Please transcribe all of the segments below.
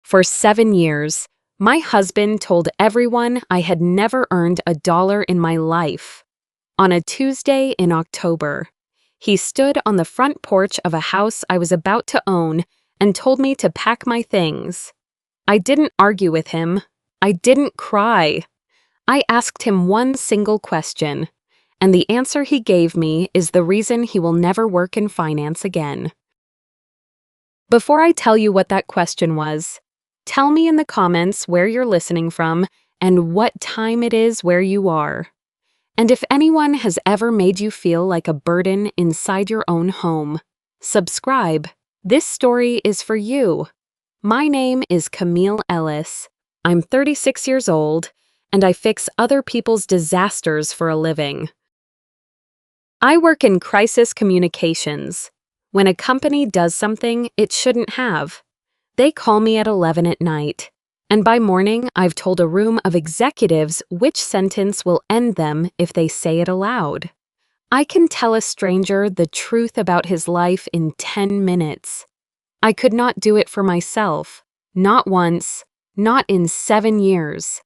For 7 years, my husband told everyone I had never earned $1 in my life. On a Tuesday in October, he stood on the front porch of a house I was about to own and told me to pack my things. I didn't argue with him. I didn't cry. I asked him one single question, and the answer he gave me is the reason he will never work in finance again. Before I tell you what that question was, tell me in the comments where you're listening from and what time it is where you are. And if anyone has ever made you feel like a burden inside your own home, subscribe. This story is for you. My name is Camille Ellis. I'm 36 years old, and I fix other people's disasters for a living. I work in crisis communications. When a company does something it shouldn't have, they call me at 11 at night, and by morning I've told a room of executives which sentence will end them if they say it aloud. I can tell a stranger the truth about his life in 10 minutes. I could not do it for myself, not once, not in 7 years.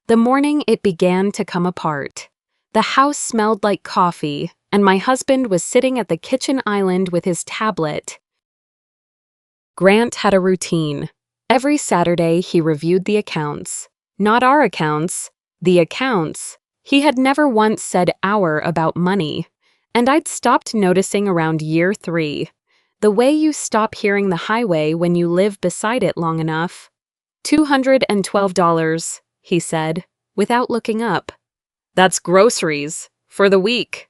The morning it began to come apart. The house smelled like coffee, and my husband was sitting at the kitchen island with his tablet. Grant had a routine. Every Saturday he reviewed the accounts. Not our accounts, the accounts. He had never once said our about money, and I'd stopped noticing around year 3. The way you stop hearing the highway when you live beside it long enough. $212, he said, without looking up. That's groceries, for the week.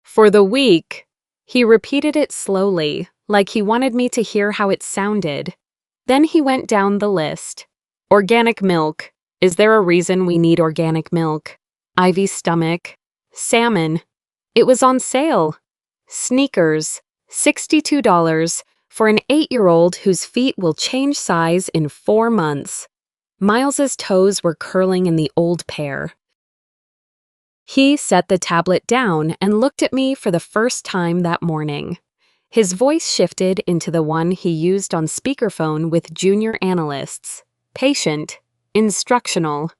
For the week. He repeated it slowly, like he wanted me to hear how it sounded. Then he went down the list. Organic milk. Is there a reason we need organic milk? Ivy's stomach. Salmon. It was on sale. Sneakers. $62 for an 8-year-old whose feet will change size in 4 months. Miles's toes were curling in the old pair. He set the tablet down and looked at me for the first time that morning. His voice shifted into the one he used on speakerphone with junior analysts. Patient, instructional.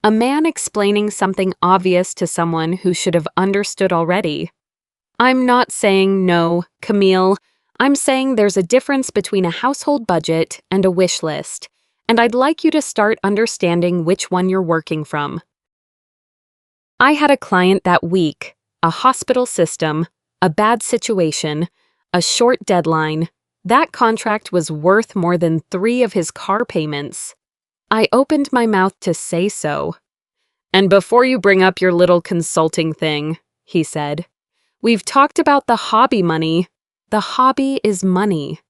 A man explaining something obvious to someone who should have understood already. I'm not saying no, Camille. I'm saying there's a difference between a household budget and a wish list, and I'd like you to start understanding which one you're working from. I had a client that week, a hospital system, a bad situation, a short deadline. That contract was worth more than 3 of his car payments. I opened my mouth to say so. And before you bring up your little consulting thing, he said, we've talked about the hobby money. The hobby is money.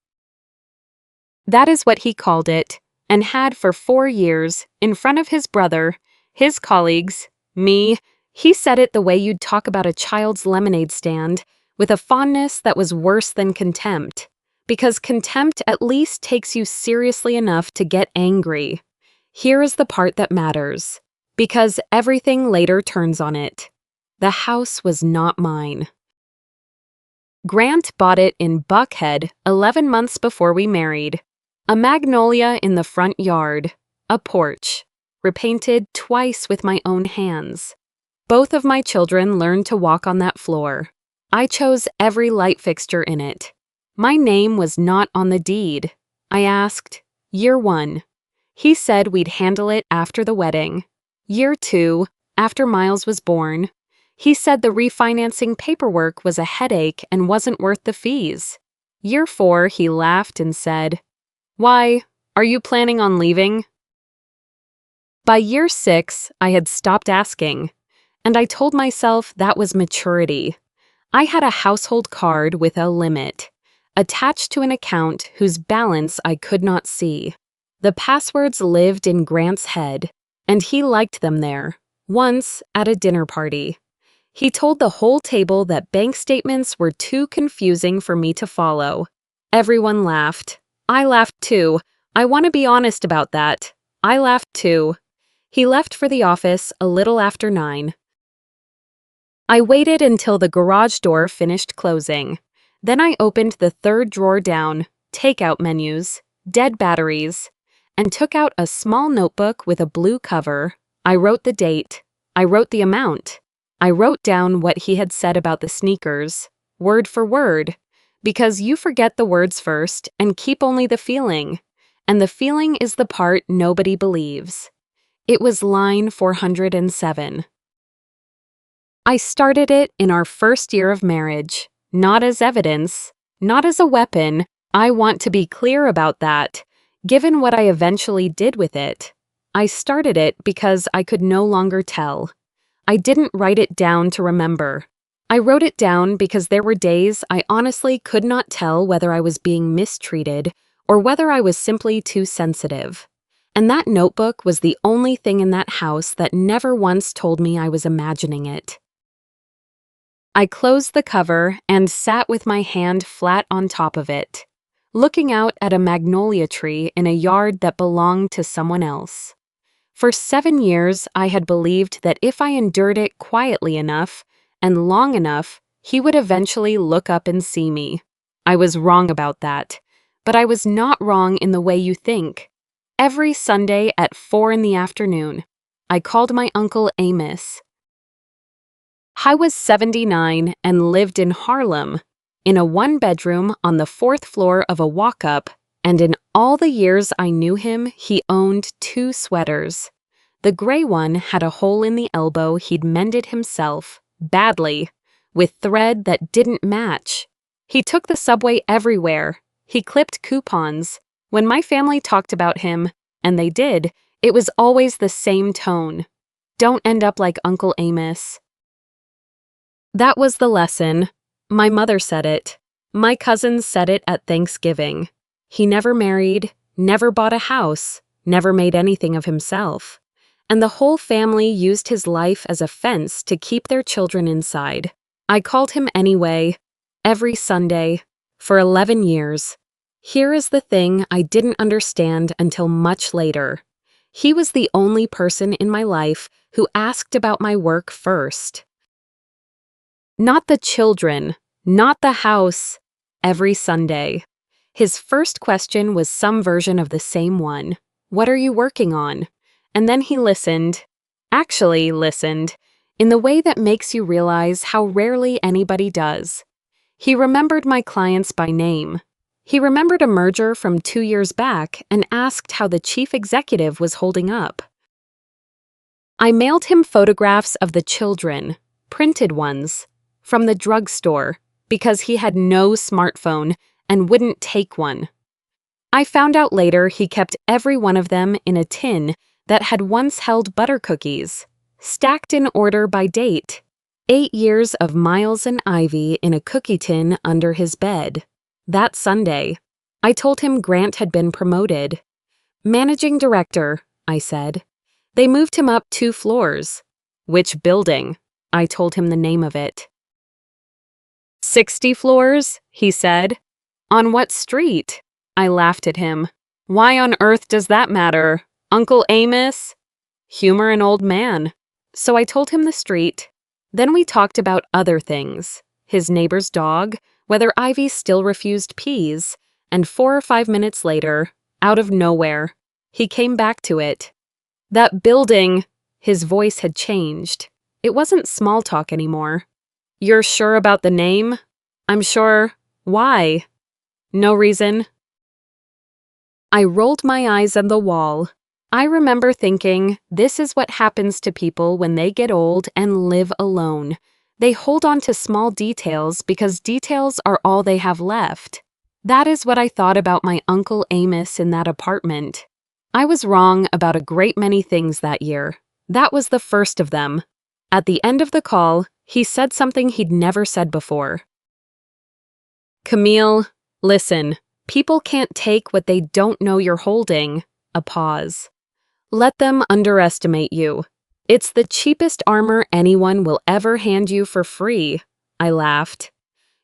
That is what he called it, and had for 4 years, in front of his brother, his colleagues, me. He said it the way you'd talk about a child's lemonade stand, with a fondness that was worse than contempt, because contempt at least takes you seriously enough to get angry. Here is the part that matters, because everything later turns on it. The house was not mine. Grant bought it in Buckhead 11 months before we married. A magnolia in the front yard, a porch, repainted twice with my own hands. Both of my children learned to walk on that floor. I chose every light fixture in it. My name was not on the deed. I asked, year 1. He said we'd handle it after the wedding. Year 2, after Miles was born. He said the refinancing paperwork was a headache and wasn't worth the fees. Year 4, he laughed and said, "Why, are you planning on leaving?" By year 6, I had stopped asking, and I told myself that was maturity. I had a household card with a limit, attached to an account whose balance I could not see. The passwords lived in Grant's head, and he liked them there, once at a dinner party. He told the whole table that bank statements were too confusing for me to follow. Everyone laughed. I laughed too. I want to be honest about that. I laughed too. He left for the office a little after 9. I waited until the garage door finished closing. Then I opened the 3rd drawer down, takeout menus, dead batteries, and took out a small notebook with a blue cover. I wrote the date. I wrote the amount. I wrote down what he had said about the sneakers, word for word, because you forget the words first and keep only the feeling, and the feeling is the part nobody believes. It was line 407. I started it in our first year of marriage, not as evidence, not as a weapon. I want to be clear about that, given what I eventually did with it. I started it because I could no longer tell. I didn't write it down to remember. I wrote it down because there were days I honestly could not tell whether I was being mistreated or whether I was simply too sensitive. And that notebook was the only thing in that house that never once told me I was imagining it. I closed the cover and sat with my hand flat on top of it, looking out at a magnolia tree in a yard that belonged to someone else. For 7 years, I had believed that if I endured it quietly enough and long enough, he would eventually look up and see me. I was wrong about that, but I was not wrong in the way you think. Every Sunday at 4 in the afternoon, I called my Uncle Amos. I was 79 and lived in Harlem, in a one-bedroom on the 4th floor of a walk-up, and in all the years I knew him, he owned 2 sweaters. The gray one had a hole in the elbow he'd mended himself, badly, with thread that didn't match. He took the subway everywhere. He clipped coupons. When my family talked about him, and they did, it was always the same tone. Don't end up like Uncle Amos. That was the lesson. My mother said it. My cousins said it at Thanksgiving. He never married, never bought a house, never made anything of himself. And the whole family used his life as a fence to keep their children inside. I called him anyway, every Sunday, for 11 years. Here is the thing I didn't understand until much later. He was the only person in my life who asked about my work first. Not the children, not the house, every Sunday. His first question was some version of the same one. What are you working on? And then he listened, actually listened, in the way that makes you realize how rarely anybody does. He remembered my clients by name. He remembered a merger from 2 years back and asked how the chief executive was holding up. I mailed him photographs of the children, printed ones, from the drugstore, because he had no smartphone and wouldn't take one. I found out later he kept every one of them in a tin that had once held butter cookies, stacked in order by date. 8 years of Miles and Ivy in a cookie tin under his bed. That Sunday, I told him Grant had been promoted. Managing director, I said. They moved him up 2 floors. Which building? I told him the name of it. 60 floors, he said. On what street? I laughed at him. Why on earth does that matter? Uncle Amos? Humor an old man. So I told him the street. Then we talked about other things. His neighbor's dog, whether Ivy still refused peas, and 4 or 5 minutes later, out of nowhere, he came back to it. That building, his voice had changed. It wasn't small talk anymore. You're sure about the name? I'm sure. Why? No reason. I rolled my eyes on the wall. I remember thinking, this is what happens to people when they get old and live alone. They hold on to small details because details are all they have left. That is what I thought about my Uncle Amos in that apartment. I was wrong about a great many things that year. That was the first of them. At the end of the call, he said something he'd never said before. Camille, listen, people can't take what they don't know you're holding. A pause. Let them underestimate you. It's the cheapest armor anyone will ever hand you for free. I laughed.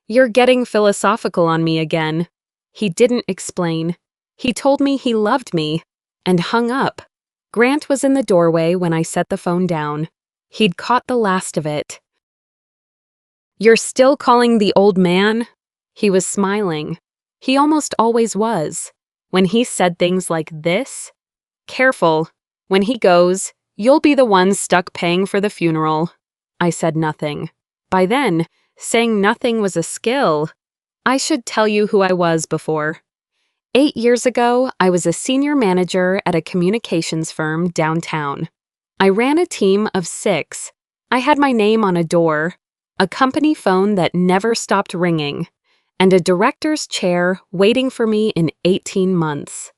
You're getting philosophical on me again. He didn't explain. He told me he loved me, and hung up. Grant was in the doorway when I set the phone down. He'd caught the last of it. You're still calling the old man? He was smiling. He almost always was. when he said things like this. "Careful. When he goes, you'll be the one stuck paying for the funeral." I said nothing. By then, saying nothing was a skill. I should tell you who I was before. 8 years ago, I was a senior manager at a communications firm downtown. I ran a team of 6. I had my name on a door, a company phone that never stopped ringing, and a director's chair waiting for me in 18 months.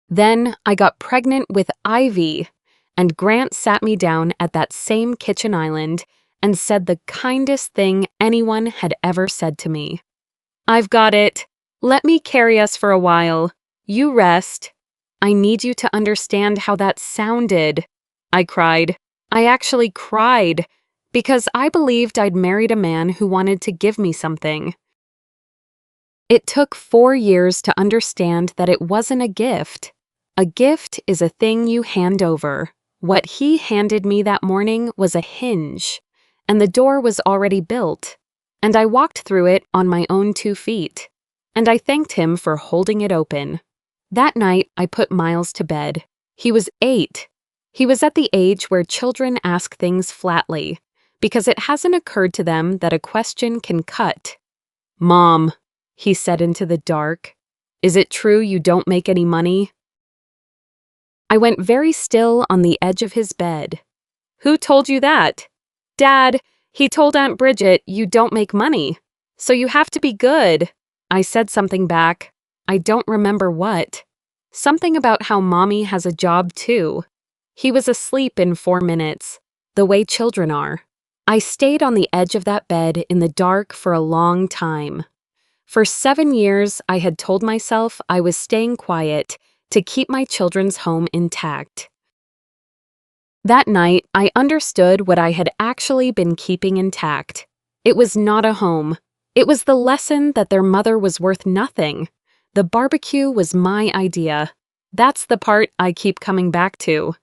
Then I got pregnant with Ivy, and Grant sat me down at that same kitchen island and said the kindest thing anyone had ever said to me. "I've got it. Let me carry us for a while. You rest." I need you to understand how that sounded. I cried. I actually cried, because I believed I'd married a man who wanted to give me something. It took 4 years to understand that it wasn't a gift. A gift is a thing you hand over. What he handed me that morning was a hinge, and the door was already built, and I walked through it on my own 2 feet, and I thanked him for holding it open. That night, I put Miles to bed. He was 8. He was at the age where children ask things flatly, because it hasn't occurred to them that a question can cut. "Mom," he said into the dark, "is it true you don't make any money?" I went very still on the edge of his bed. "Who told you that?" "Dad, he told Aunt Bridget you don't make money, so you have to be good." I said something back. I don't remember what. Something about how Mommy has a job too. He was asleep in 4 minutes, the way children are. I stayed on the edge of that bed in the dark for a long time. For 7 years, I had told myself I was staying quiet to keep my children's home intact. That night, I understood what I had actually been keeping intact. It was not a home. It was the lesson that their mother was worth nothing. The barbecue was my idea. That's the part I keep coming back to.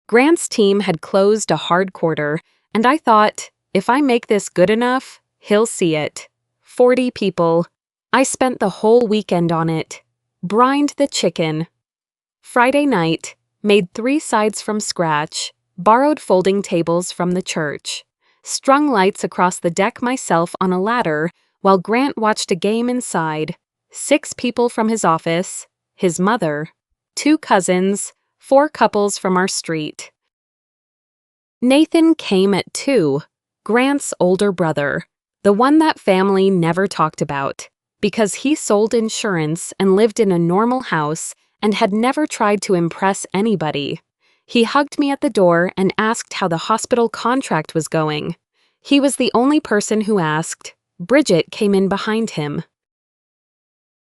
Grant's team had closed a hard quarter, and I thought, if I make this good enough, he'll see it. 40 people. I spent the whole weekend on it. Brined the chicken. Friday night, made 3 sides from scratch, borrowed folding tables from the church, strung lights across the deck myself on a ladder while Grant watched a game inside. 6 people from his office, his mother, 2 cousins, 4 couples from our street. Nathan came at 2, Grant's older brother, the one that family never talked about, because he sold insurance and lived in a normal house and had never tried to impress anybody. He hugged me at the door and asked how the hospital contract was going. He was the only person who asked. Bridget came in behind him.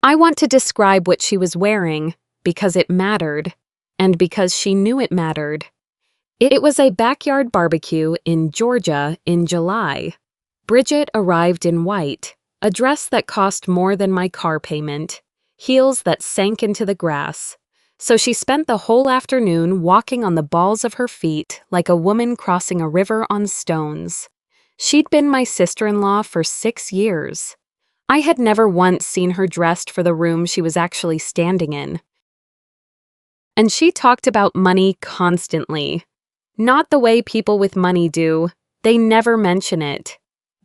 I want to describe what she was wearing, because it mattered, and because she knew it mattered. It was a backyard barbecue in Georgia in July. Bridget arrived in white, a dress that cost more than my car payment, heels that sank into the grass. So she spent the whole afternoon walking on the balls of her feet like a woman crossing a river on stones. She'd been my sister-in-law for 6 years. I had never once seen her dressed for the room she was actually standing in. And she talked about money constantly. Not the way people with money do. They never mention it.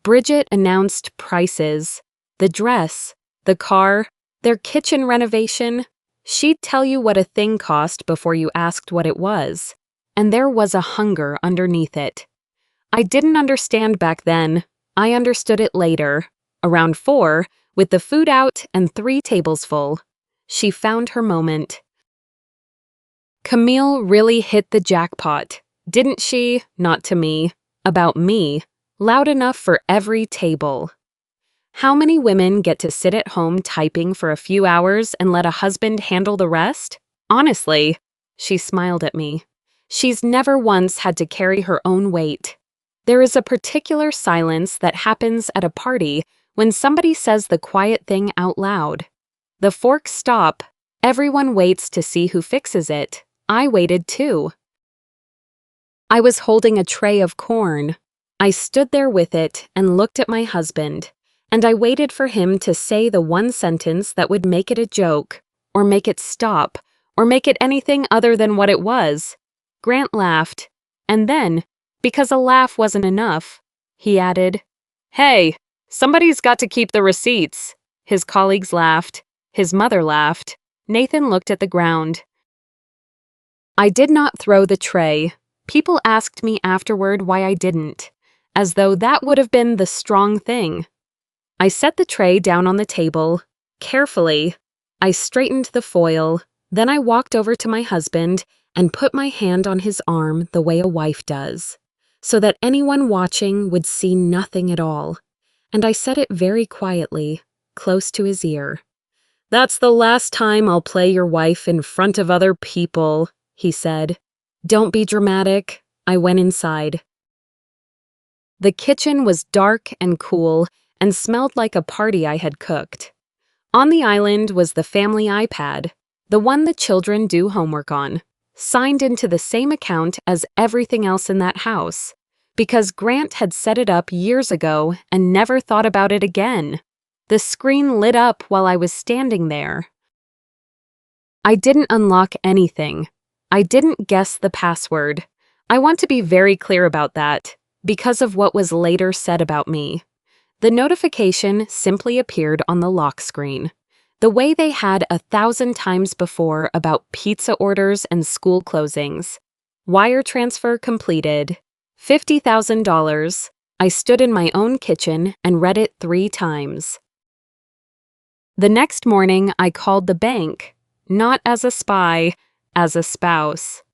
Bridget announced prices, the dress, the car, their kitchen renovation. She'd tell you what a thing cost before you asked what it was. And there was a hunger underneath it. I didn't understand back then. I understood it later. Around 4, with the food out and 3 tables full. She found her moment. Camille really hit the jackpot, didn't she? Not to me. About me. Loud enough for every table. How many women get to sit at home typing for a few hours and let a husband handle the rest? Honestly, she smiled at me. She's never once had to carry her own weight. There is a particular silence that happens at a party when somebody says the quiet thing out loud. The forks stop. Everyone waits to see who fixes it. I waited too. I was holding a tray of corn. I stood there with it and looked at my husband, and I waited for him to say the one sentence that would make it a joke, or make it stop, or make it anything other than what it was. Grant laughed, and then, because a laugh wasn't enough, he added, "Hey, somebody's got to keep the receipts." His colleagues laughed. His mother laughed. Nathan looked at the ground. I did not throw the tray. People asked me afterward why I didn't, as though that would have been the strong thing. I set the tray down on the table. Carefully, I straightened the foil. Then I walked over to my husband and put my hand on his arm the way a wife does, so that anyone watching would see nothing at all. And I said it very quietly, close to his ear. "That's the last time I'll play your wife in front of other people," he said. "Don't be dramatic." I went inside. The kitchen was dark and cool and smelled like a party I had cooked. On the island was the family iPad, the one the children do homework on, signed into the same account as everything else in that house, because Grant had set it up years ago and never thought about it again. The screen lit up while I was standing there. I didn't unlock anything. I didn't guess the password. I want to be very clear about that, because of what was later said about me. The notification simply appeared on the lock screen, the way they had 1,000 times before about pizza orders and school closings. Wire transfer completed. $50,000. I stood in my own kitchen and read it 3 times. The next morning, I called the bank, not as a spy, as a spouse.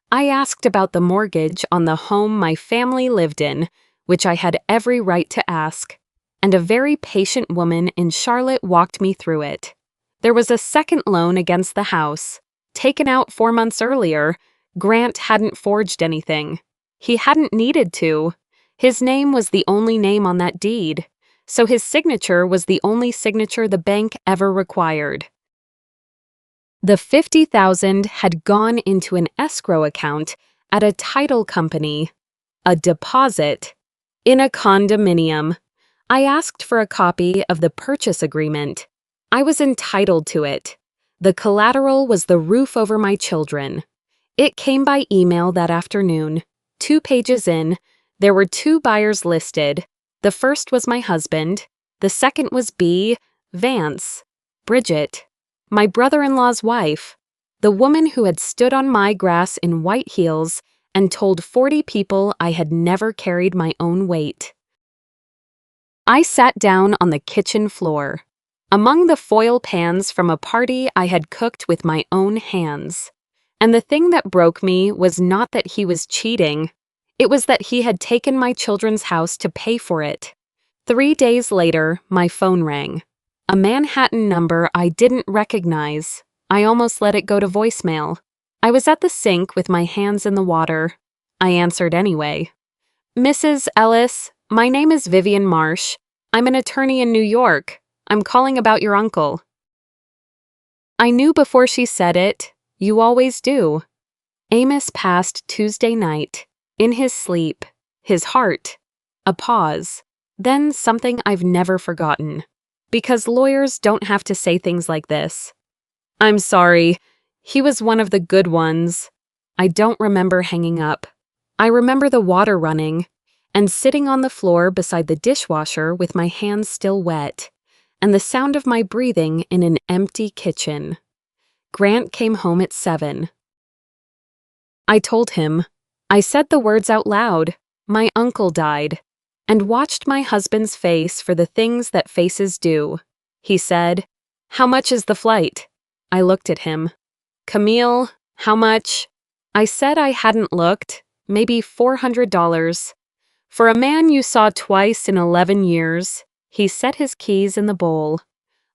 I asked about the mortgage on the home my family lived in, which I had every right to ask, and a very patient woman in Charlotte walked me through it. There was a second loan against the house, taken out 4 months earlier. Grant hadn't forged anything. He hadn't needed to. His name was the only name on that deed, so his signature was the only signature the bank ever required. The $50,000 had gone into an escrow account at a title company, a deposit, in a condominium. I asked for a copy of the purchase agreement. I was entitled to it. The collateral was the roof over my children. It came by email that afternoon. 2 pages in, there were 2 buyers listed. The first was my husband. The second was B. Vance, Bridget, my brother-in-law's wife, the woman who had stood on my grass in white heels and told 40 people I had never carried my own weight. I sat down on the kitchen floor, among the foil pans from a party I had cooked with my own hands. And the thing that broke me was not that he was cheating. It was that he had taken my children's house to pay for it. 3 days later, my phone rang. A Manhattan number I didn't recognize. I almost let it go to voicemail. I was at the sink with my hands in the water. I answered anyway. "Mrs. Ellis, my name is Vivian Marsh. I'm an attorney in New York. I'm calling about your uncle." I knew before she said it. You always do. Amos passed Tuesday night, in his sleep, his heart, a pause, then something I've never forgotten. Because lawyers don't have to say things like this. "I'm sorry. He was one of the good ones." I don't remember hanging up. I remember the water running, and sitting on the floor beside the dishwasher with my hands still wet, and the sound of my breathing in an empty kitchen. Grant came home at 7. I told him. I said the words out loud. My uncle died, and watched my husband's face for the things that faces do. He said, "How much is the flight?" I looked at him. "Camille, how much?" I said I hadn't looked, maybe $400. "For a man you saw twice in 11 years, he set his keys in the bowl.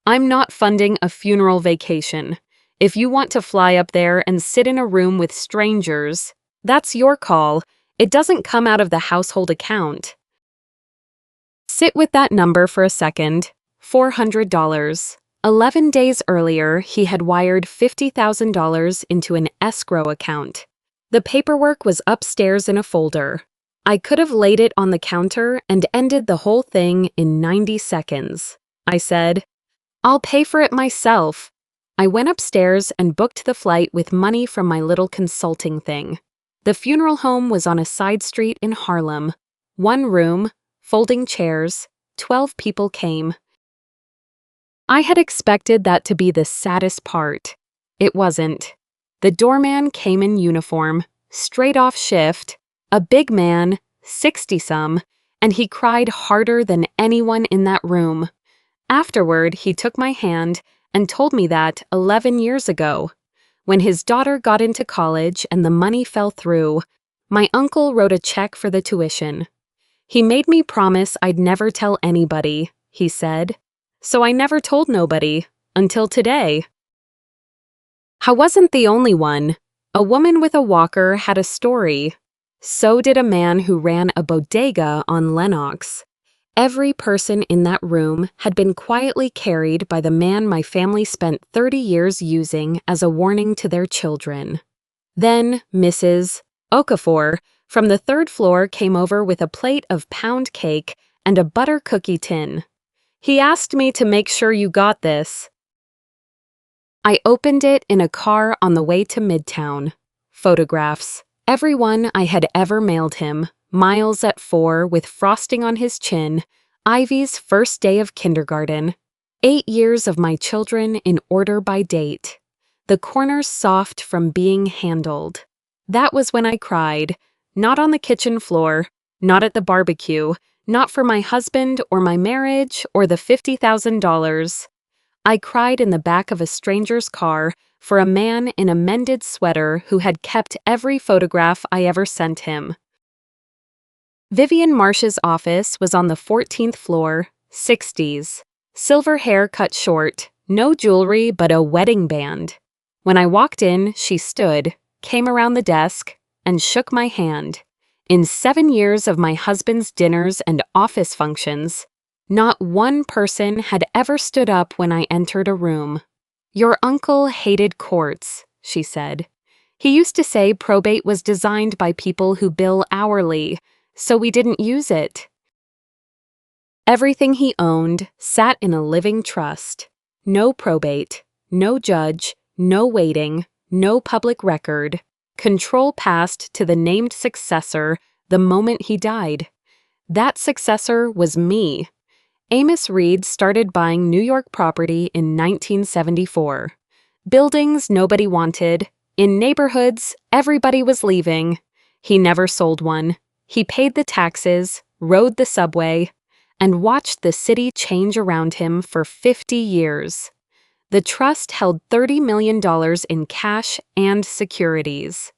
"I'm not funding a funeral vacation. If you want to fly up there and sit in a room with strangers, that's your call. It doesn't come out of the household account." Sit with that number for a second. $400. 11 days earlier, he had wired $50,000 into an escrow account. The paperwork was upstairs in a folder. I could have laid it on the counter and ended the whole thing in 90 seconds. I said, "I'll pay for it myself." I went upstairs and booked the flight with money from my little consulting thing. The funeral home was on a side street in Harlem. 1 room, folding chairs, 12 people came. I had expected that to be the saddest part. It wasn't. The doorman came in uniform, straight off shift, a big man, 60-some, and he cried harder than anyone in that room. Afterward, he took my hand and told me that 11 years ago, when his daughter got into college and the money fell through, my uncle wrote a check for the tuition. He made me promise I'd never tell anybody, he said. So I never told nobody, until today. I wasn't the only one. A woman with a walker had a story. So did a man who ran a bodega on Lenox. Every person in that room had been quietly carried by the man my family spent 30 years using as a warning to their children. Then Mrs. Okafor from the 3rd floor came over with a plate of pound cake and a butter cookie tin. He asked me to make sure you got this. I opened it in a car on the way to Midtown. Photographs. Everyone I had ever mailed him. Miles at 4 with frosting on his chin. Ivy's first day of kindergarten. 8 years of my children in order by date. The corners soft from being handled. That was when I cried. Not on the kitchen floor. Not at the barbecue. Not for my husband or my marriage or the $50,000. I cried in the back of a stranger's car for a man in a mended sweater who had kept every photograph I ever sent him. Vivian Marsh's office was on the 14th floor, 60s. Silver hair cut short, no jewelry but a wedding band. When I walked in, she stood, came around the desk, and shook my hand. In 7 years of my husband's dinners and office functions, not one person had ever stood up when I entered a room. "Your uncle hated courts," she said. "He used to say probate was designed by people who bill hourly, so we didn't use it." Everything he owned sat in a living trust. No probate, no judge, no waiting, no public record. Control passed to the named successor the moment he died. That successor was me. Amos Reed started buying New York property in 1974. Buildings nobody wanted. In neighborhoods, everybody was leaving. He never sold one. He paid the taxes, rode the subway, and watched the city change around him for 50 years. The trust held $30 million in cash and securities.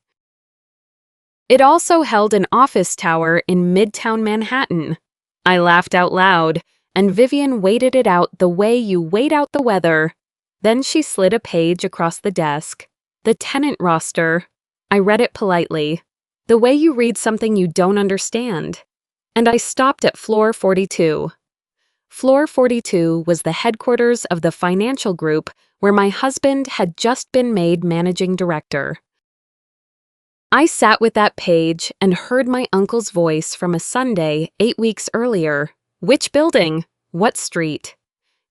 It also held an office tower in Midtown Manhattan. I laughed out loud, and Vivian waited it out the way you wait out the weather. Then she slid a page across the desk. The tenant roster. I read it politely. The way you read something you don't understand. And I stopped at floor 42. Floor 42 was the headquarters of the financial group where my husband had just been made managing director. I sat with that page and heard my uncle's voice from a Sunday 8 weeks earlier. Which building? What street?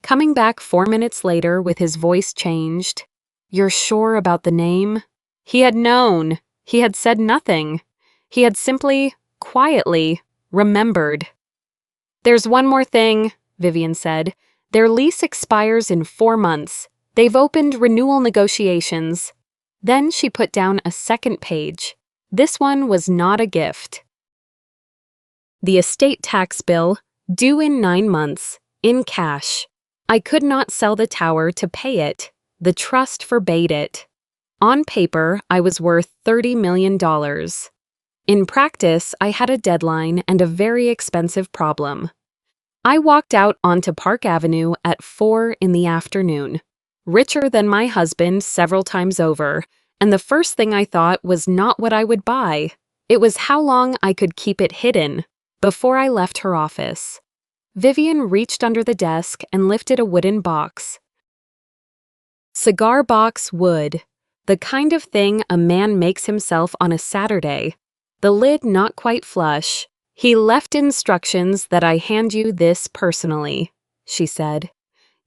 Coming back 4 minutes later with his voice changed. "You're sure about the name?" He had known. He had said nothing. He had simply, quietly, remembered. "There's one more thing," Vivian said. "Their lease expires in 4 months. They've opened renewal negotiations." Then she put down a second page. This one was not a gift. The estate tax bill, due in 9 months, in cash. I could not sell the tower to pay it. The trust forbade it. On paper, I was worth $30 million. In practice, I had a deadline and a very expensive problem. I walked out onto Park Avenue at 4 in the afternoon. Richer than my husband several times over, and the first thing I thought was not what I would buy. It was how long I could keep it hidden before I left her office. Vivian reached under the desk and lifted a wooden box. Cigar box wood, the kind of thing a man makes himself on a Saturday. the lid not quite flush. "He left instructions that I hand you this personally," she said.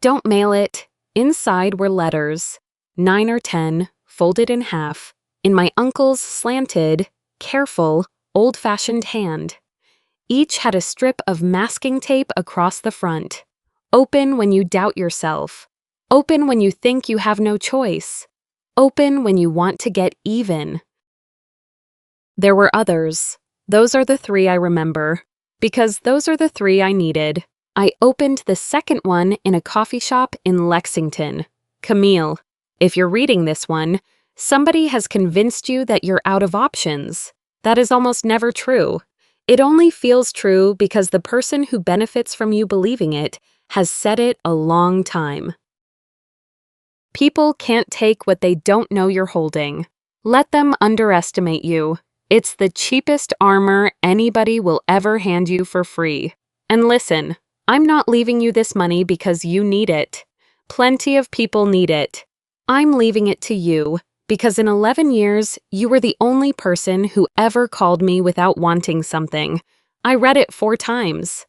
"Don't mail it." Inside were letters, 9 or 10, folded in half, in my uncle's slanted, careful, old-fashioned hand. Each had a strip of masking tape across the front. Open when you doubt yourself. Open when you think you have no choice. Open when you want to get even. There were others. Those are the 3 I remember, because those are the 3 I needed. I opened the second one in a coffee shop in Lexington. Camille, if you're reading this one, somebody has convinced you that you're out of options. That is almost never true. It only feels true because the person who benefits from you believing it has said it a long time. People can't take what they don't know you're holding. Let them underestimate you. It's the cheapest armor anybody will ever hand you for free. And listen, I'm not leaving you this money because you need it. Plenty of people need it. I'm leaving it to you because in 11 years, you were the only person who ever called me without wanting something. I read it 4 times.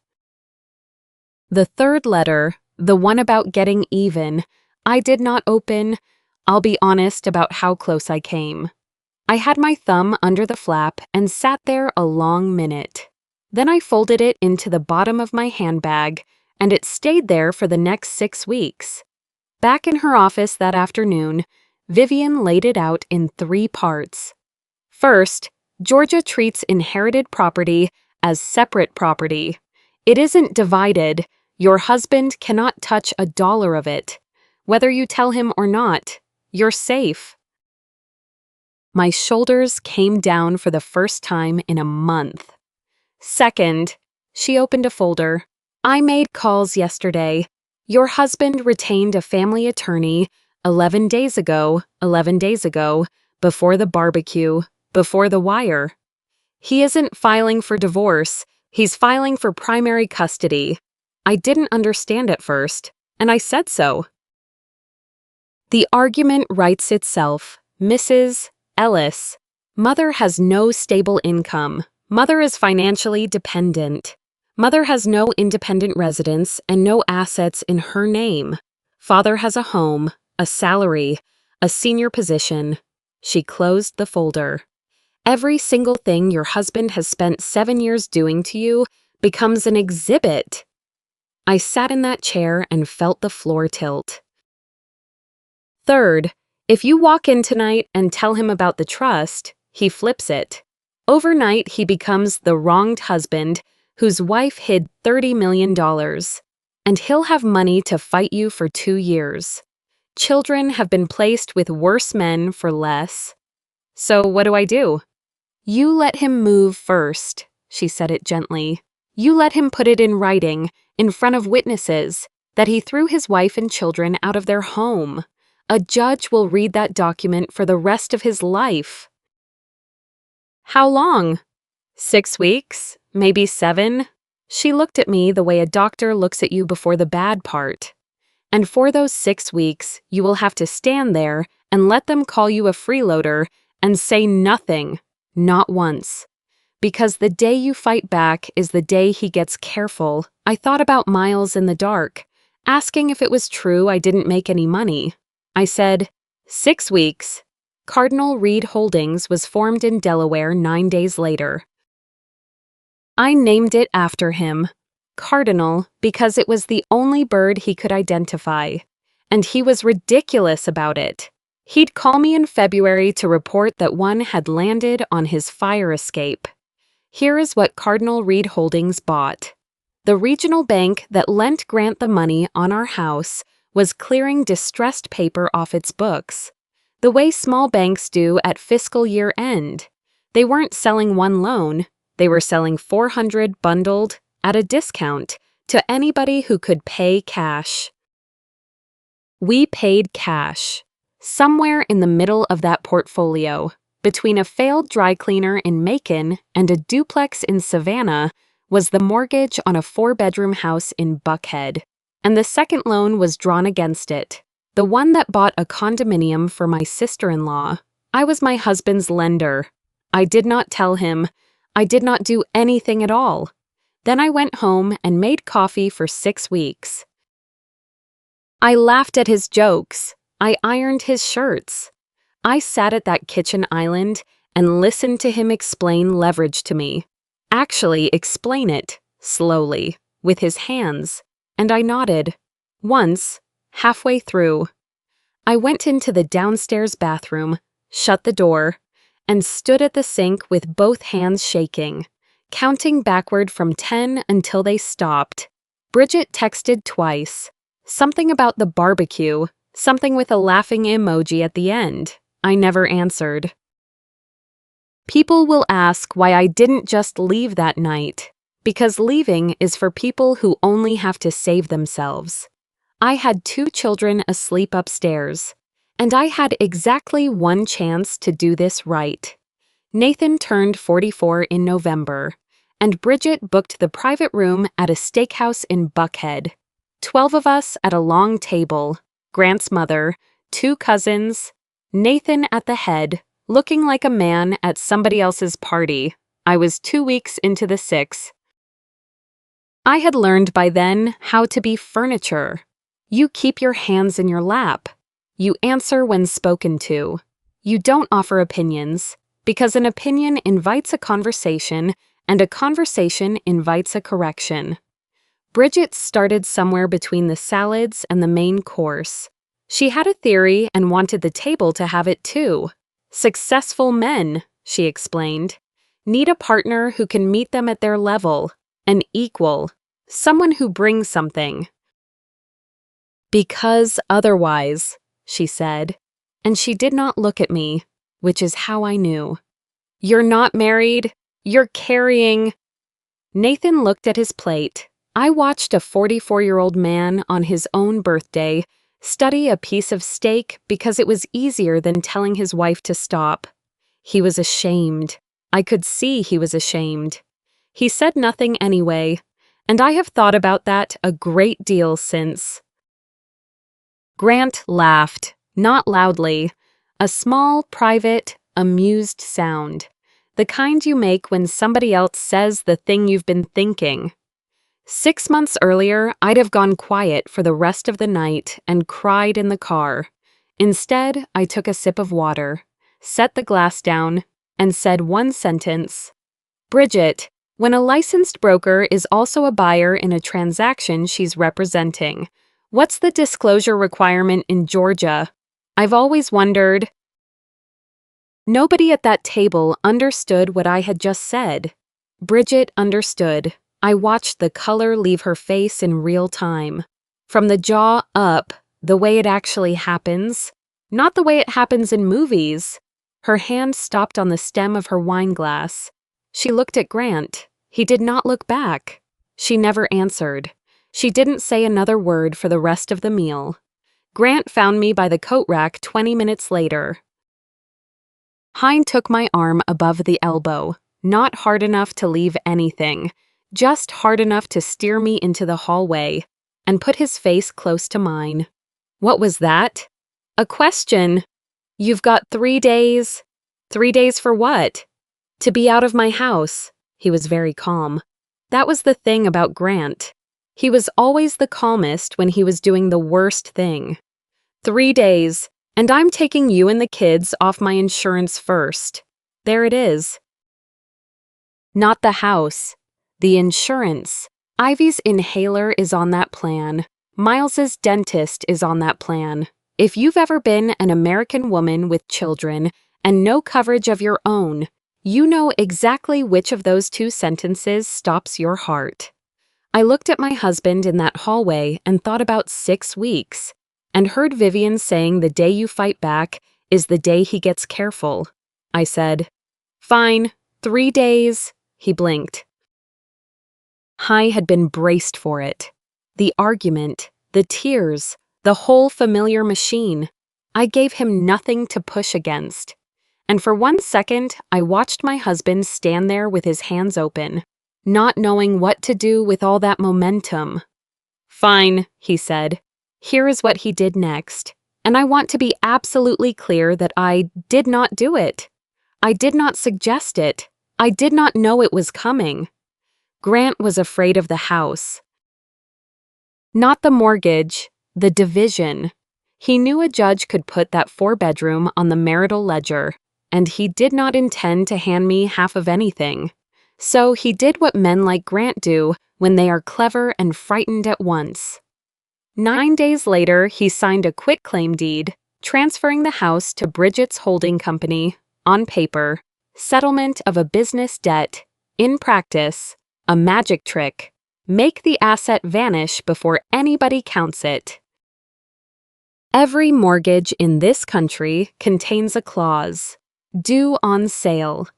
The third letter, the one about getting even, I did not open. I'll be honest about how close I came. I had my thumb under the flap and sat there a long minute. Then I folded it into the bottom of my handbag, and it stayed there for the next 6 weeks. Back in her office that afternoon, Vivian laid it out in 3 parts. First, Georgia treats inherited property as separate property. It isn't divided. Your husband cannot touch a dollar of it. Whether you tell him or not, you're safe. My shoulders came down for the first time in a month. Second, she opened a folder. I made calls yesterday. Your husband retained a family attorney 11 days ago, before the barbecue, before the wire. He isn't filing for divorce. He's filing for primary custody. I didn't understand at first, and I said so. The argument writes itself. Mrs. Ellis. Mother has no stable income. Mother is financially dependent. Mother has no independent residence and no assets in her name. Father has a home, a salary, a senior position. She closed the folder. Every single thing your husband has spent 7 years doing to you becomes an exhibit. I sat in that chair and felt the floor tilt. Third, if you walk in tonight and tell him about the trust, he flips it. Overnight, he becomes the wronged husband whose wife hid $30 million, and he'll have money to fight you for 2 years. Children have been placed with worse men for less. So what do? You let him move first, she said it gently. You let him put it in writing, in front of witnesses, that he threw his wife and children out of their home. A judge will read that document for the rest of his life. How long? 6 weeks? Maybe 7? She looked at me the way a doctor looks at you before the bad part. And for those 6 weeks, you will have to stand there and let them call you a freeloader and say nothing, not once. Because the day you fight back is the day he gets careful. I thought about Miles in the dark, asking if it was true I didn't make any money. I said, 6 weeks. Cardinal Reed Holdings was formed in Delaware 9 days later. I named it after him, Cardinal, because it was the only bird he could identify. And he was ridiculous about it. He'd call me in February to report that one had landed on his fire escape. Here is what Cardinal Reed Holdings bought. The regional bank that lent Grant the money on our house was clearing distressed paper off its books, the way small banks do at fiscal year end. They weren't selling one loan, they were selling 400 bundled, at a discount, to anybody who could pay cash. We paid cash. Somewhere in the middle of that portfolio, between a failed dry cleaner in Macon and a duplex in Savannah, was the mortgage on a 4-bedroom house in Buckhead. And the second loan was drawn against it, the one that bought a condominium for my sister-in-law. I was my husband's lender. I did not tell him. I did not do anything at all. Then I went home and made coffee for 6 weeks. I laughed at his jokes. I ironed his shirts. I sat at that kitchen island and listened to him explain leverage to me. Actually, explain it, slowly, with his hands, and I nodded. Once, halfway through, I went into the downstairs bathroom, shut the door, and stood at the sink with both hands shaking, counting backward from 10 until they stopped. Bridget texted twice. Something about the barbecue, something with a laughing emoji at the end. I never answered. People will ask why I didn't just leave that night, because leaving is for people who only have to save themselves. I had 2 children asleep upstairs, and I had exactly 1 chance to do this right. Nathan turned 44 in November, and Bridget booked the private room at a steakhouse in Buckhead. 12 of us at a long table, Grant's mother, 2 cousins, Nathan at the head, looking like a man at somebody else's party. I was 2 weeks into the 6. I had learned by then how to be furniture. You keep your hands in your lap. You answer when spoken to. You don't offer opinions, because an opinion invites a conversation, and a conversation invites a correction. Bridget started somewhere between the salads and the main course. She had a theory and wanted the table to have it too. Successful men, she explained, need a partner who can meet them at their level, an equal, someone who brings something. Because otherwise, she said, and she did not look at me, which is how I knew. You're not married, you're carrying. Nathan looked at his plate. I watched a 44-year-old man on his own birthday study a piece of steak because it was easier than telling his wife to stop. He was ashamed. I could see he was ashamed. He said nothing anyway, and I have thought about that a great deal since. Grant laughed, not loudly, a small, private, amused sound, the kind you make when somebody else says the thing you've been thinking. 6 months earlier, I'd have gone quiet for the rest of the night and cried in the car. Instead, I took a sip of water, set the glass down, and said 1 sentence. Bridget, when a licensed broker is also a buyer in a transaction she's representing, what's the disclosure requirement in Georgia? I've always wondered. Nobody at that table understood what I had just said. Bridget understood. I watched the color leave her face in real time. From the jaw up, the way it actually happens, not the way it happens in movies. Her hand stopped on the stem of her wine glass. She looked at Grant. He did not look back. She never answered. She didn't say another word for the rest of the meal. Grant found me by the coat rack 20 minutes later. Hein took my arm above the elbow, not hard enough to leave anything, just hard enough to steer me into the hallway, and put his face close to mine. What was that? A question. You've got 3 days. 3 days for what? To be out of my house. He was very calm. That was the thing about Grant. He was always the calmest when he was doing the worst thing. 3 days, and I'm taking you and the kids off my insurance first. There it is. Not the house. The insurance. Ivy's inhaler is on that plan. Miles's dentist is on that plan. If you've ever been an American woman with children and no coverage of your own, you know exactly which of those 2 sentences stops your heart. I looked at my husband in that hallway and thought about 6 weeks, and heard Vivian saying the day you fight back is the day he gets careful. I said, "Fine, 3 days." He blinked. I had been braced for it. The argument, the tears, the whole familiar machine. I gave him nothing to push against. And for 1 second, I watched my husband stand there with his hands open, not knowing what to do with all that momentum. "Fine," he said. Here is what he did next. And I want to be absolutely clear that I did not do it. I did not suggest it. I did not know it was coming. Grant was afraid of the house. Not the mortgage, the division. He knew a judge could put that 4-bedroom on the marital ledger, and he did not intend to hand me half of anything. So he did what men like Grant do when they are clever and frightened at once. 9 days later, he signed a quitclaim deed, transferring the house to Bridget's holding company, on paper, settlement of a business debt, in practice, a magic trick, make the asset vanish before anybody counts it. Every mortgage in this country contains a clause, due on sale.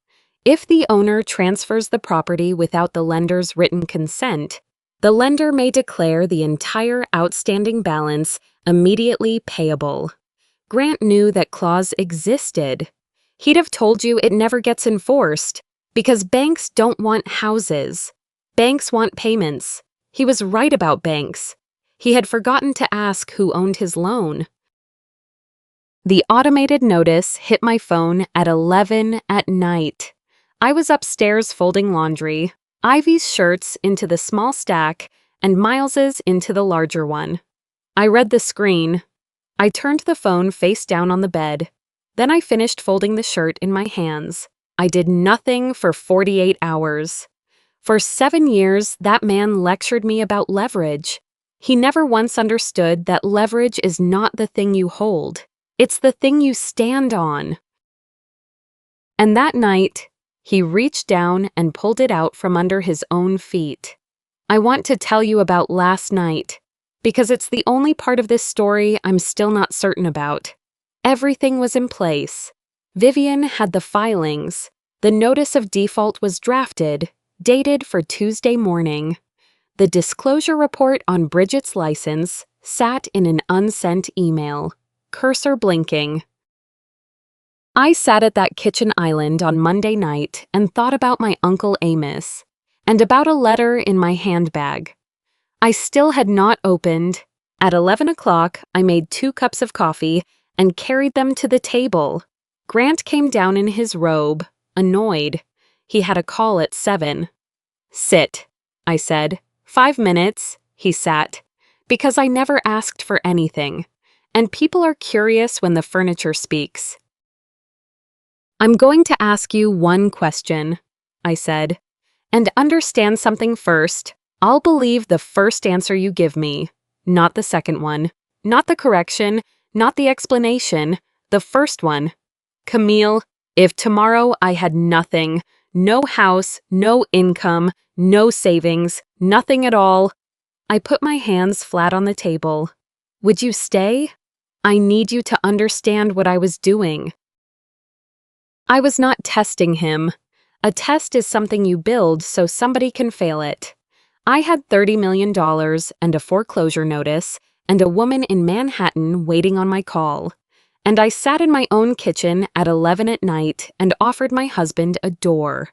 If the owner transfers the property without the lender's written consent, the lender may declare the entire outstanding balance immediately payable. Grant knew that clause existed. He'd have told you it never gets enforced, because banks don't want houses. Banks want payments. He was right about banks. He had forgotten to ask who owned his loan. The automated notice hit my phone at 11 at night. I was upstairs folding laundry, Ivy's shirts into the small stack and Miles's into the larger one. I read the screen. I turned the phone face down on the bed. Then I finished folding the shirt in my hands. I did nothing for 48 hours. For 7 years, that man lectured me about leverage. He never once understood that leverage is not the thing you hold. It's the thing you stand on. And that night, he reached down and pulled it out from under his own feet. I want to tell you about last night, because it's the only part of this story I'm still not certain about. Everything was in place. Vivian had the filings. The notice of default was drafted, dated for Tuesday morning. The disclosure report on Bridget's license sat in an unsent email, cursor blinking. I sat at that kitchen island on Monday night and thought about my Uncle Amos, and about a letter in my handbag. I still had not opened. At 11 o'clock, I made 2 cups of coffee and carried them to the table. Grant came down in his robe, annoyed. He had a call at 7. Sit, I said. 5 minutes, he sat, because I never asked for anything, and people are curious when the furniture speaks. I'm going to ask you one question, I said, and understand something first. I'll believe the first answer you give me, not the second one, not the correction, not the explanation, the first one. Camille, if tomorrow I had nothing, no house, no income, no savings, nothing at all, I put my hands flat on the table. Would you stay? I need you to understand what I was doing. I was not testing him. A test is something you build so somebody can fail it. I had $30 million and a foreclosure notice and a woman in Manhattan waiting on my call. And I sat in my own kitchen at 11 at night and offered my husband a door.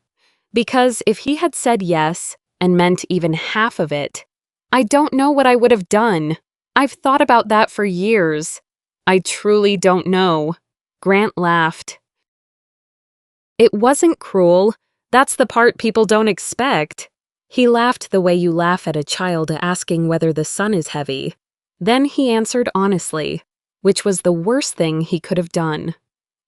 Because if he had said yes and meant even half of it, I don't know what I would have done. I've thought about that for years. I truly don't know. Grant laughed. It wasn't cruel. That's the part people don't expect. He laughed the way you laugh at a child asking whether the sun is heavy. Then he answered honestly, which was the worst thing he could have done.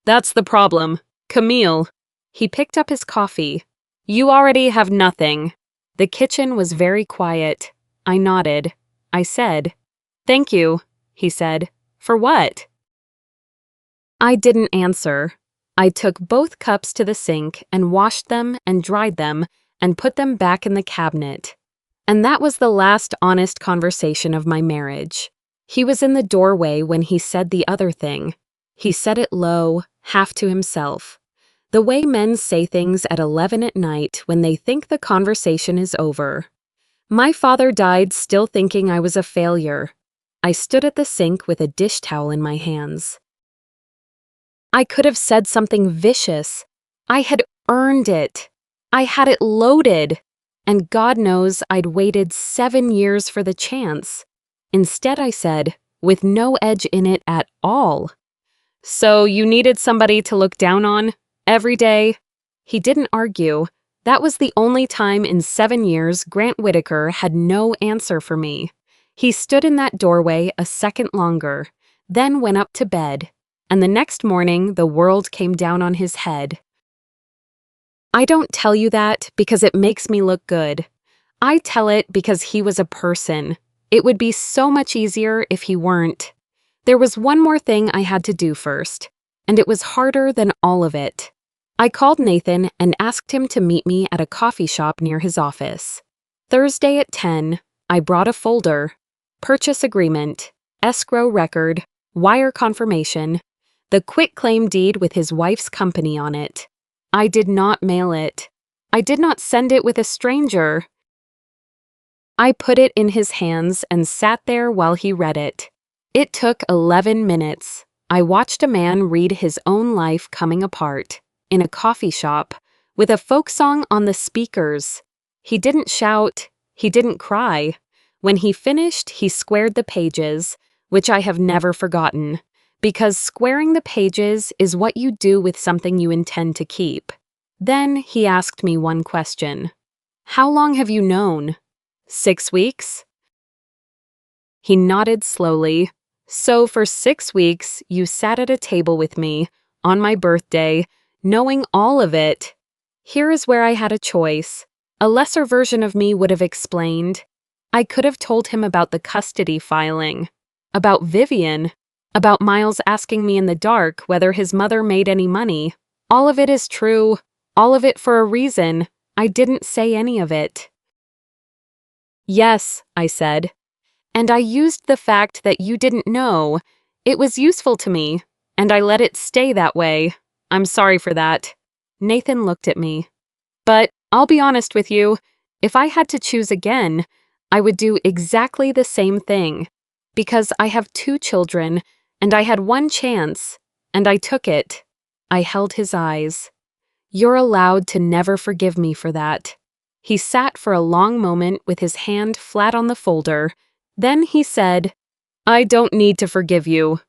That's the problem. Camille. He picked up his coffee. You already have nothing. The kitchen was very quiet. I nodded. I said, "Thank you," he said. "For what?" I didn't answer. I took both cups to the sink and washed them and dried them and put them back in the cabinet. And that was the last honest conversation of my marriage. He was in the doorway when he said the other thing. He said it low, half to himself. The way men say things at 11 at night when they think the conversation is over. My father died still thinking I was a failure. I stood at the sink with a dish towel in my hands. I could have said something vicious. I had earned it. I had it loaded. And God knows I'd waited 7 years for the chance. Instead, I said, with no edge in it at all. So you needed somebody to look down on? Every day. He didn't argue. That was the only time in 7 years Grant Whitaker had no answer for me. He stood in that doorway a second longer, then went up to bed, and the next morning the world came down on his head. I don't tell you that because it makes me look good. I tell it because he was a person. It would be so much easier if he weren't. There was one more thing I had to do first, and it was harder than all of it. I called Nathan and asked him to meet me at a coffee shop near his office. Thursday at 10, I brought a folder, purchase agreement, escrow record, wire confirmation, the quitclaim deed with his wife's company on it. I did not mail it. I did not send it with a stranger. I put it in his hands and sat there while he read it. It took 11 minutes. I watched a man read his own life coming apart, in a coffee shop, with a folk song on the speakers. He didn't shout. He didn't cry. When he finished, he squared the pages, which I have never forgotten, because squaring the pages is what you do with something you intend to keep. Then he asked me one question. How long have you known? 6 weeks? He nodded slowly. So for 6 weeks, you sat at a table with me, on my birthday, knowing all of it. Here is where I had a choice. A lesser version of me would have explained. I could have told him about the custody filing, about Vivian, about Miles asking me in the dark whether his mother made any money. All of it is true. All of it for a reason. I didn't say any of it. Yes, I said. And I used the fact that you didn't know. It was useful to me, and I let it stay that way. I'm sorry for that. Nathan looked at me. But I'll be honest with you. If I had to choose again, I would do exactly the same thing. Because I have 2 children, and I had one chance, and I took it. I held his eyes. You're allowed to never forgive me for that. He sat for a long moment with his hand flat on the folder. Then he said, I don't need to forgive you.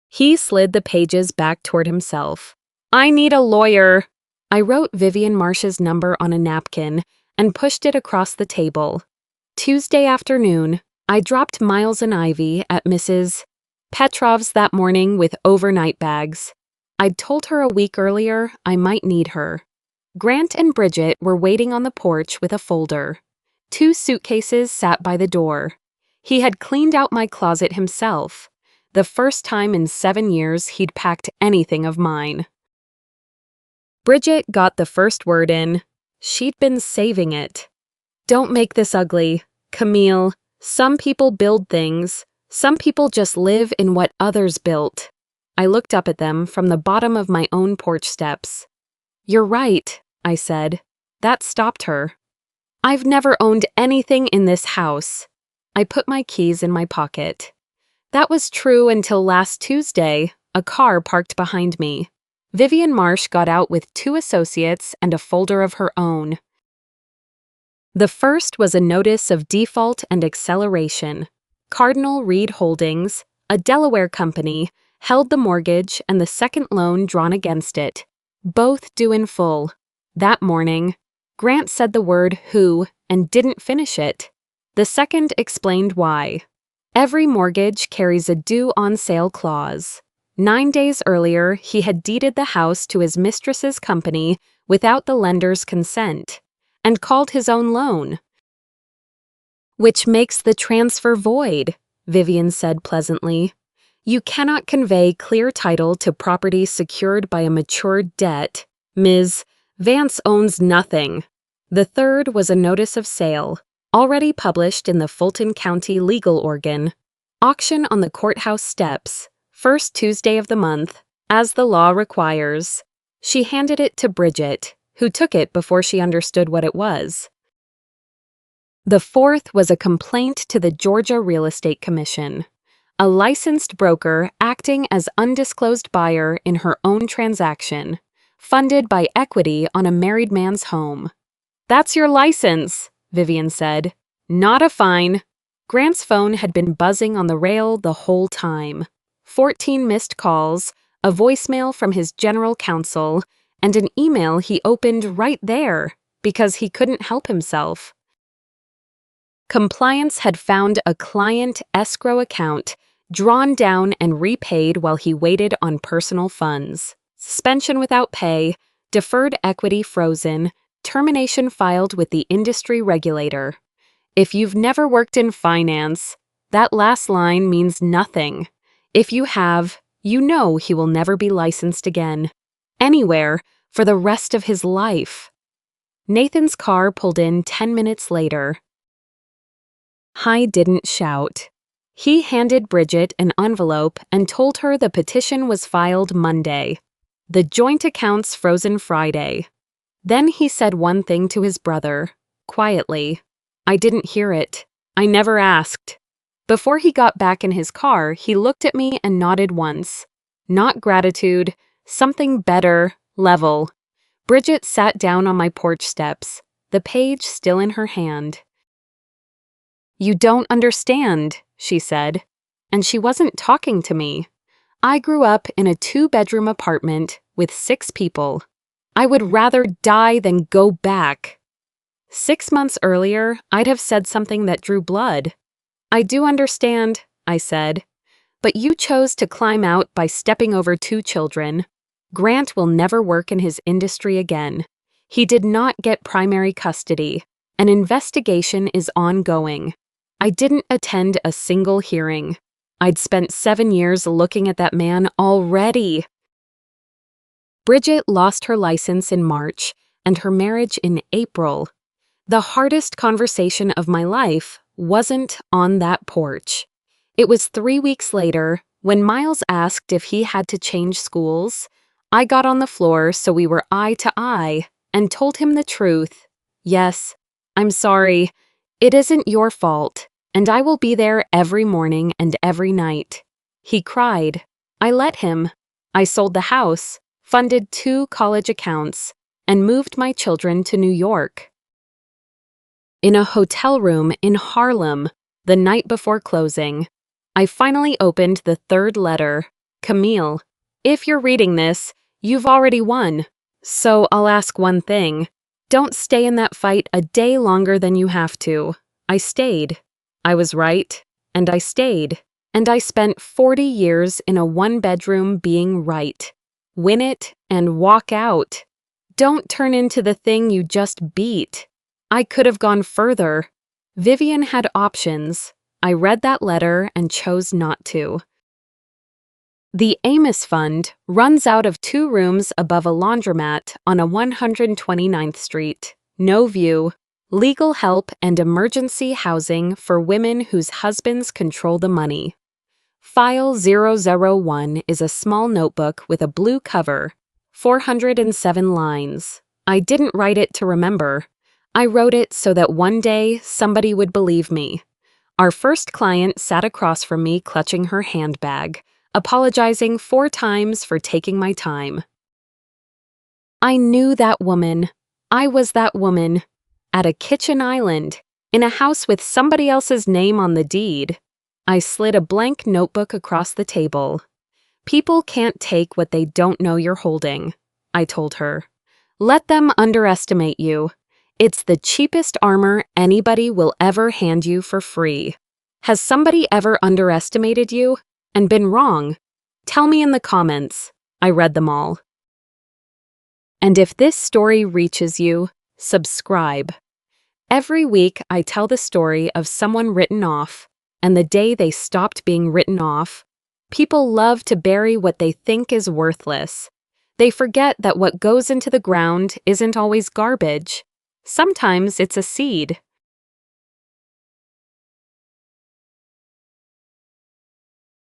He slid the pages back toward himself. I need a lawyer. I wrote Vivian Marsh's number on a napkin and pushed it across the table. Tuesday afternoon, I dropped Miles and Ivy at Mrs. Petrov's that morning with overnight bags. I'd told her a week earlier I might need her. Grant and Bridget were waiting on the porch with a folder. 2 suitcases sat by the door. He had cleaned out my closet himself. The first time in 7 years he'd packed anything of mine. Bridget got the first word in. She'd been saving it. Don't make this ugly. Camille, some people build things. Some people just live in what others built. I looked up at them from the bottom of my own porch steps. You're right, I said. That stopped her. I've never owned anything in this house. I put my keys in my pocket. That was true until last Tuesday, a car parked behind me. Vivian Marsh got out with 2 associates and a folder of her own. The first was a notice of default and acceleration. Cardinal Reed Holdings, a Delaware company, held the mortgage and the second loan drawn against it, both due in full. That morning, Grant said the word who and didn't finish it. The second explained why. Every mortgage carries a due on sale clause. 9 days earlier, he had deeded the house to his mistress's company without the lender's consent, and called his own loan. Which makes the transfer void, Vivian said pleasantly. You cannot convey clear title to property secured by a matured debt. Ms. Vance owns nothing. The third was a notice of sale, already published in the Fulton County Legal Organ. Auction on the courthouse steps, first Tuesday of the month, as the law requires. She handed it to Bridget, who took it before she understood what it was. The fourth was a complaint to the Georgia Real Estate Commission. A licensed broker acting as undisclosed buyer in her own transaction, funded by equity on a married man's home. That's your license, Vivian said. Not a fine. Grant's phone had been buzzing on the rail the whole time. 14 missed calls, a voicemail from his general counsel, and an email he opened right there because he couldn't help himself. Compliance had found a client escrow account drawn down and repaid while he waited on personal funds. Suspension without pay, deferred equity frozen, termination filed with the industry regulator. If you've never worked in finance, that last line means nothing. If you have, you know he will never be licensed again, anywhere, for the rest of his life. Nathan's car pulled in 10 minutes later. I didn't shout. He handed Bridget an envelope and told her the petition was filed Monday, the joint accounts frozen Friday. Then he said one thing to his brother, quietly. I didn't hear it. I never asked. Before he got back in his car, he looked at me and nodded once. Not gratitude, something better, level. Bridget sat down on my porch steps, the page still in her hand. You don't understand, she said. And she wasn't talking to me. I grew up in a 2-bedroom apartment with 6 people. I would rather die than go back. 6 months earlier, I'd have said something that drew blood. I do understand, I said. But you chose to climb out by stepping over 2 children. Grant will never work in his industry again. He did not get primary custody. An investigation is ongoing. I didn't attend a single hearing. I'd spent 7 years looking at that man already. Bridget lost her license in March and her marriage in April. The hardest conversation of my life wasn't on that porch. It was 3 weeks later, when Miles asked if he had to change schools. I got on the floor so we were eye to eye and told him the truth. Yes, I'm sorry. It isn't your fault, and I will be there every morning and every night. He cried. I let him. I sold the house, funded 2 college accounts, and moved my children to New York. In a hotel room in Harlem, the night before closing, I finally opened the 3rd letter. Camille, if you're reading this, you've already won. So I'll ask one thing. Don't stay in that fight a day longer than you have to. I stayed. I was right, and I stayed. And I spent 40 years in a 1-bedroom being right. Win it and walk out. Don't turn into the thing you just beat. I could have gone further. Vivian had options. I read that letter and chose not to. The Amos Fund runs out of 2 rooms above a laundromat on a 129th Street. No view. Legal help and emergency housing for women whose husbands control the money. File 001 is a small notebook with a blue cover, 407 lines. I didn't write it to remember. I wrote it so that one day somebody would believe me. Our first client sat across from me clutching her handbag, apologizing 4 times for taking my time. I knew that woman. I was that woman. At a kitchen island, in a house with somebody else's name on the deed. I slid a blank notebook across the table. People can't take what they don't know you're holding, I told her. Let them underestimate you. It's the cheapest armor anybody will ever hand you for free. Has somebody ever underestimated you and been wrong? Tell me in the comments. I read them all. And if this story reaches you, subscribe. Every week I tell the story of someone written off, and the day they stopped being written off. People love to bury what they think is worthless. They forget that what goes into the ground isn't always garbage. Sometimes it's a seed.